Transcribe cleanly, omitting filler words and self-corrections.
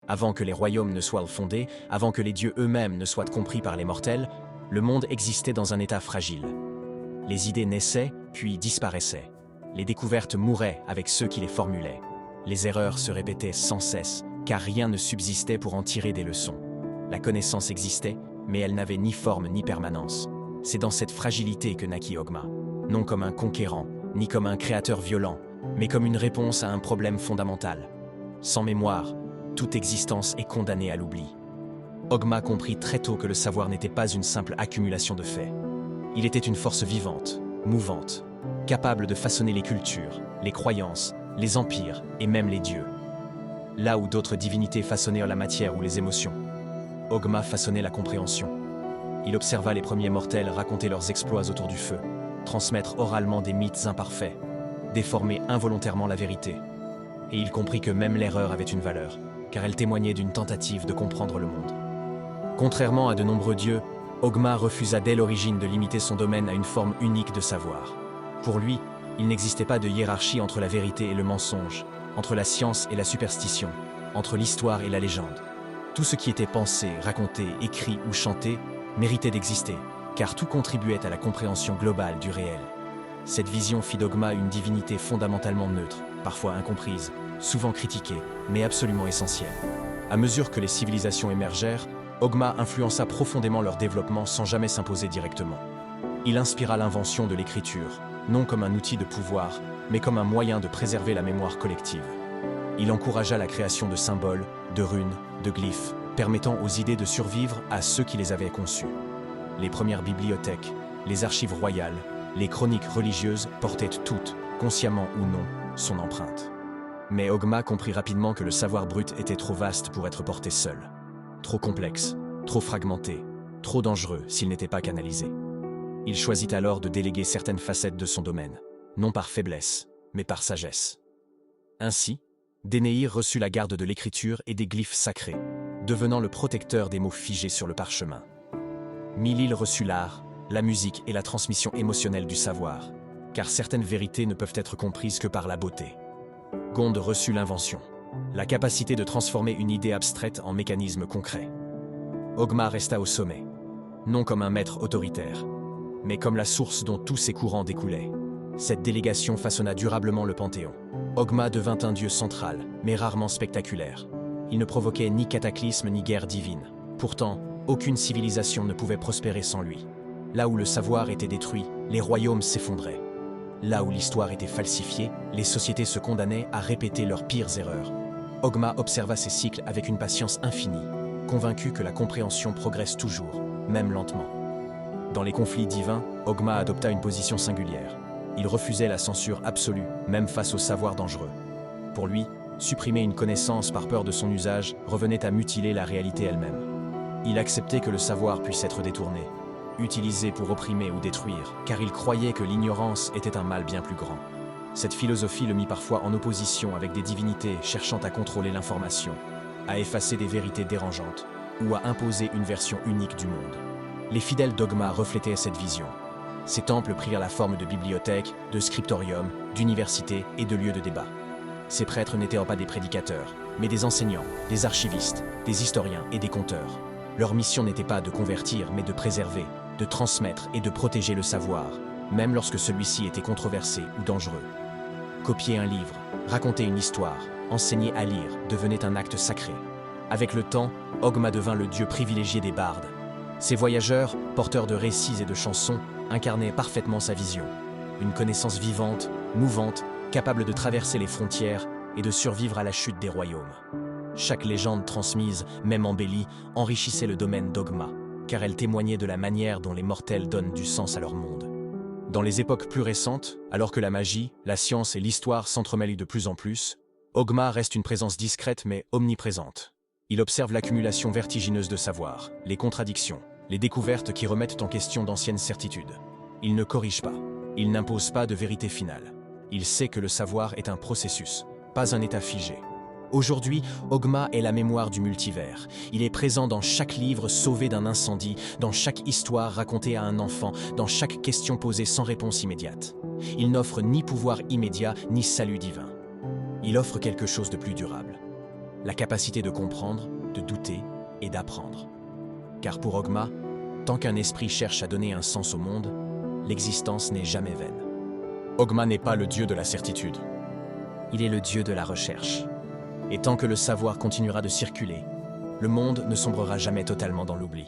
Avant que les royaumes ne soient fondés, avant que les dieux eux-mêmes ne soient compris par les mortels, le monde existait dans un état fragile. Les idées naissaient, puis disparaissaient. Les découvertes mouraient avec ceux qui les formulaient. Les erreurs se répétaient sans cesse, car rien ne subsistait pour en tirer des leçons. La connaissance existait, mais elle n'avait ni forme ni permanence. C'est dans cette fragilité que naquit Ogma, non comme un conquérant, ni comme un créateur violent, mais comme une réponse à un problème fondamental. Sans mémoire, toute existence est condamnée à l'oubli. Ogma comprit très tôt que le savoir n'était pas une simple accumulation de faits. Il était une force vivante, mouvante, capable de façonner les cultures, les croyances, les empires et même les dieux. Là où d'autres divinités façonnèrent la matière ou les émotions, Ogma façonnait la compréhension. Il observa les premiers mortels raconter leurs exploits autour du feu, transmettre oralement des mythes imparfaits, déformer involontairement la vérité. Et il comprit que même l'erreur avait une valeur, car elle témoignait d'une tentative de comprendre le monde. Contrairement à de nombreux dieux, Ogma refusa dès l'origine de limiter son domaine à une forme unique de savoir. Pour lui, il n'existait pas de hiérarchie entre la vérité et le mensonge, entre la science et la superstition, entre l'histoire et la légende. Tout ce qui était pensé, raconté, écrit ou chanté méritait d'exister, car tout contribuait à la compréhension globale du réel. Cette vision fit d'Ogma une divinité fondamentalement neutre, parfois incomprise, souvent critiquée, mais absolument essentielle. À mesure que les civilisations émergèrent, Ogma influença profondément leur développement sans jamais s'imposer directement. Il inspira l'invention de l'écriture, non comme un outil de pouvoir, mais comme un moyen de préserver la mémoire collective. Il encouragea la création de symboles, de runes, de glyphes, permettant aux idées de survivre à ceux qui les avaient conçues. Les premières bibliothèques, les archives royales, les chroniques religieuses portaient toutes, consciemment ou non, son empreinte. Mais Ogma comprit rapidement que le savoir brut était trop vaste pour être porté seul. Trop complexe, trop fragmenté, trop dangereux s'il n'était pas canalisé. Il choisit alors de déléguer certaines facettes de son domaine, non par faiblesse, mais par sagesse. Ainsi, Dénéir reçut la garde de l'écriture et des glyphes sacrés, devenant le protecteur des mots figés sur le parchemin. Milil reçut l'art, la musique et la transmission émotionnelle du savoir, car certaines vérités ne peuvent être comprises que par la beauté. Gonde reçut l'invention, la capacité de transformer une idée abstraite en mécanisme concret. Ogma resta au sommet, non comme un maître autoritaire, mais comme la source dont tous ces courants découlaient. Cette délégation façonna durablement le Panthéon. Ogma devint un dieu central, mais rarement spectaculaire. Il ne provoquait ni cataclysme ni guerre divine. Pourtant, aucune civilisation ne pouvait prospérer sans lui. Là où le savoir était détruit, les royaumes s'effondraient. Là où l'histoire était falsifiée, les sociétés se condamnaient à répéter leurs pires erreurs. Ogma observa ces cycles avec une patience infinie, convaincu que la compréhension progresse toujours, même lentement. Dans les conflits divins, Ogma adopta une position singulière. Il refusait la censure absolue, même face au savoir dangereux. Pour lui, supprimer une connaissance par peur de son usage revenait à mutiler la réalité elle-même. Il acceptait que le savoir puisse être détourné, utilisé pour opprimer ou détruire, car il croyait que l'ignorance était un mal bien plus grand. Cette philosophie le mit parfois en opposition avec des divinités cherchant à contrôler l'information, à effacer des vérités dérangeantes, ou à imposer une version unique du monde. Les fidèles d'Ogma reflétaient cette vision. Ces temples prirent la forme de bibliothèques, de scriptoriums, d'universités et de lieux de débat. Ces prêtres n'étaient pas des prédicateurs, mais des enseignants, des archivistes, des historiens et des conteurs. Leur mission n'était pas de convertir, mais de préserver, de transmettre et de protéger le savoir, même lorsque celui-ci était controversé ou dangereux. Copier un livre, raconter une histoire, enseigner à lire devenait un acte sacré. Avec le temps, Ogma devint le dieu privilégié des bardes. Ces voyageurs, porteurs de récits et de chansons, incarnaient parfaitement sa vision. Une connaissance vivante, mouvante, capable de traverser les frontières et de survivre à la chute des royaumes. Chaque légende transmise, même embellie, enrichissait le domaine d'Ogma, car elle témoignait de la manière dont les mortels donnent du sens à leur monde. Dans les époques plus récentes, alors que la magie, la science et l'histoire s'entremêlent de plus en plus, Ogma reste une présence discrète mais omniprésente. Il observe l'accumulation vertigineuse de savoir, les contradictions, les découvertes qui remettent en question d'anciennes certitudes. Il ne corrige pas, il n'impose pas de vérité finale. Il sait que le savoir est un processus, pas un état figé. Aujourd'hui, Ogma est la mémoire du multivers. Il est présent dans chaque livre sauvé d'un incendie, dans chaque histoire racontée à un enfant, dans chaque question posée sans réponse immédiate. Il n'offre ni pouvoir immédiat, ni salut divin. Il offre quelque chose de plus durable. la capacité de comprendre, de douter et d'apprendre. Car pour Ogma, tant qu'un esprit cherche à donner un sens au monde, l'existence n'est jamais vaine. Ogma n'est pas le dieu de la certitude. Il est le dieu de la recherche. Et tant que le savoir continuera de circuler, le monde ne sombrera jamais totalement dans l'oubli.